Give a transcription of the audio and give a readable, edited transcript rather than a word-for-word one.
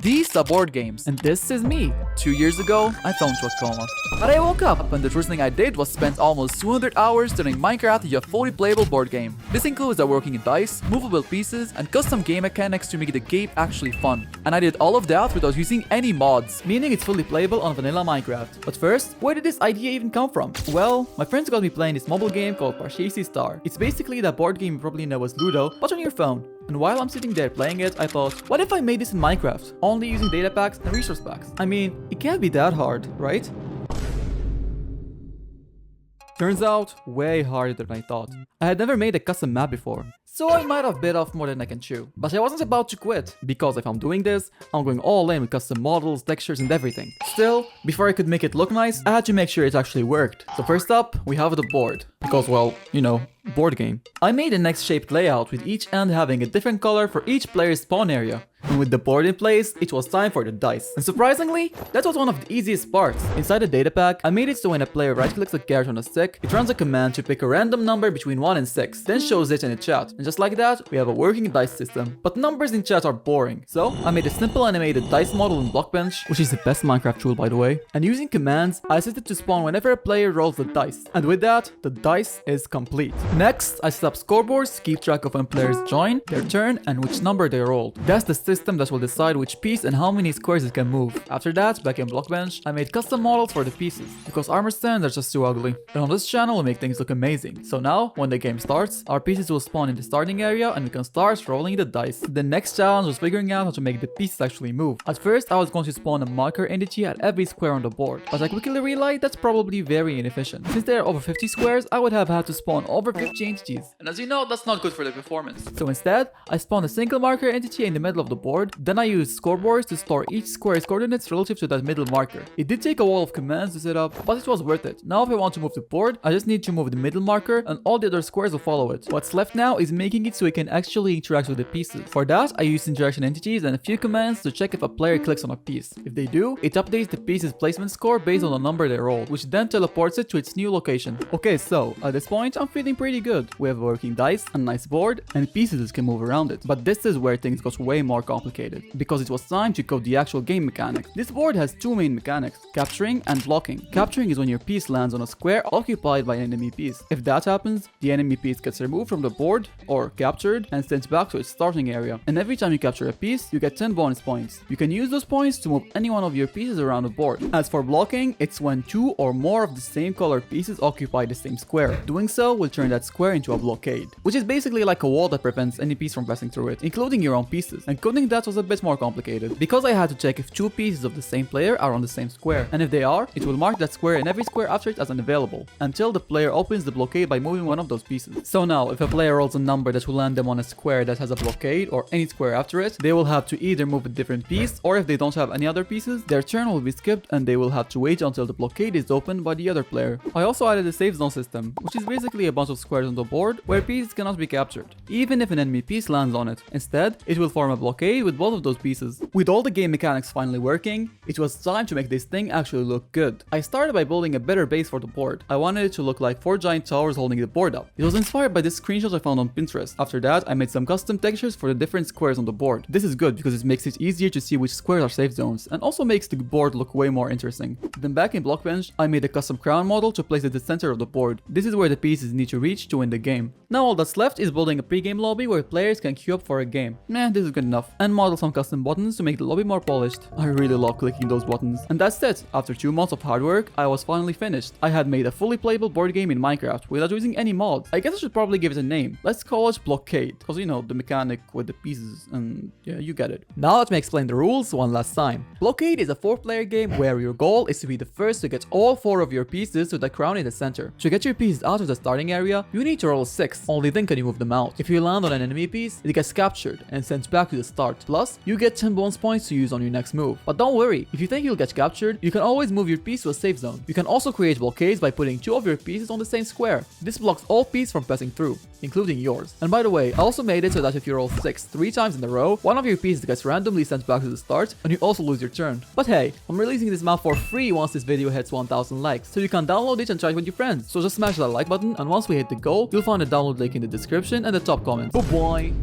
these are board games. And this is me. 2 years ago, I fell into a coma. But I woke up, and the first thing I did was spend almost 200 hours turning Minecraft into a fully playable board game. This includes the working dice, movable pieces, and custom game mechanics to make the game actually fun. And I did all of that without using any mods, meaning it's fully playable on vanilla Minecraft. But first, where did this idea even come from? Well, my friends got me playing this mobile game called AshIsReal. It's basically that board game you probably know as Ludo, but on your phone. And while I'm sitting there playing it, I thought, what if I made this in Minecraft, only using data packs and resource packs? I mean, it can't be that hard, right? Turns out, way harder than I thought. I had never made a custom map before, so I might have bit off more than I can chew. But I wasn't about to quit, because if I'm doing this, I'm going all in with custom models, textures, and everything. Still, before I could make it look nice, I had to make sure it actually worked. So first up, we have the board. Because, well, you know, board game. I made a next-shaped layout with each end having a different color for each player's spawn area. And with the board in place, it was time for the dice. And surprisingly, that was one of the easiest parts. Inside the data pack, I made it so when a player right-clicks a character on a stick, it runs a command to pick a random number between 1 and 6, then shows it in the chat. And just like that, we have a working dice system. But numbers in chat are boring. So, I made a simple animated dice model in Blockbench, which is the best Minecraft tool by the way. And using commands, I set it to spawn whenever a player rolls the dice. And with that, the dice is complete. Next, I set up scoreboards to keep track of when players join, their turn, and which number they rolled. That's the system that will decide which piece and how many squares it can move. After that, back in Blockbench, I made custom models for the pieces, because armor stands are just too ugly. And on this channel, we'll make things look amazing. So now, when the game starts, our pieces will spawn in the starting area and we can start rolling the dice. The next challenge was figuring out how to make the pieces actually move. At first, I was going to spawn a marker entity at every square on the board, but I quickly realized that's probably very inefficient. Since there are over 50 squares, I would have had to spawn over 50 entities. And as you know, that's not good for the performance. So instead, I spawned a single marker entity in the middle of the board. Then I used scoreboards to store each square's coordinates relative to that middle marker. It did take a wall of commands to set up, but it was worth it. Now if I want to move the board, I just need to move the middle marker and all the other squares will follow it. What's left now is making it so it can actually interact with the pieces. For that, I used interaction entities and a few commands to check if a player clicks on a piece. If they do, it updates the piece's placement score based on the number they rolled, which then teleports it to its new location. Okay, so at this point, I'm feeling pretty good. We have a working dice, a nice board, and pieces that can move around it. But this is where things got way more complicated, because it was time to code the actual game mechanics. This board has two main mechanics, capturing and blocking. Capturing is when your piece lands on a square occupied by an enemy piece. If that happens, the enemy piece gets removed from the board, or captured, and sent back to its starting area. And every time you capture a piece, you get 10 bonus points. You can use those points to move any one of your pieces around the board. As for blocking, it's when two or more of the same color pieces occupy the same square. Doing so will turn that square into a blockade, which is basically like a wall that prevents any piece from passing through it, including your own pieces. And coding that was a bit more complicated, because I had to check if two pieces of the same player are on the same square. And if they are, it will mark that square in every square after it as unavailable, until the player opens the blockade by moving one of those pieces. So now, if a player rolls a number that will land them on a square that has a blockade, or any square after it, they will have to either move a different piece, or if they don't have any other pieces, their turn will be skipped and they will have to wait until the blockade is opened by the other player. I also added a save zone system, which is basically a bunch of squares on the board where pieces cannot be captured, even if an enemy piece lands on it. Instead, it will form a blockade with both of those pieces. With all the game mechanics finally working, it was time to make this thing actually look good. I started by building a better base for the board. I wanted it to look like 4 giant towers holding the board up. It was inspired by this screenshot I found on Pinterest. After that, I made some custom textures for the different squares on the board. This is good because it makes it easier to see which squares are safe zones, and also makes the board look way more interesting. Then back in Blockbench, I made a custom crown model to place at the center of the board. This is where the pieces need to reach to win the game. Now all that's left is building a pre-game lobby where players can queue up for a game. This is good enough. And model some custom buttons to make the lobby more polished. I really love clicking those buttons. And that's it. After 2 months of hard work, I was finally finished. I had made a fully playable board game in Minecraft without using any mods. I guess I should probably give it a name. Let's call it Blockade, because you know, the mechanic with the pieces, and yeah, you get it. Now let me explain the rules one last time. Blockade is a 4-player game where your goal is to be the first to get all 4 of your pieces to the crown in the center. To get your pieces out of the starting area, you need to roll 6. Only then can you move them out. If you land on an enemy piece, it gets captured and sent back to the start. Plus, you get 10 bonus points to use on your next move. But don't worry, if you think you'll get captured, you can always move your piece to a safe zone. You can also create blockades by putting 2 of your pieces on the same square. This blocks all pieces from passing through, including yours. And by the way, I also made it so that if you roll 6 3 times in a row, one of your pieces gets randomly sent back to the start, and you also lose your turn. But hey, I'm releasing this map for free once this video hits 1000 likes, so you can download it and try it with your friends. So just smash that like button, and once we hit the goal, you'll find a download link in the description and the top comments. Oh boy!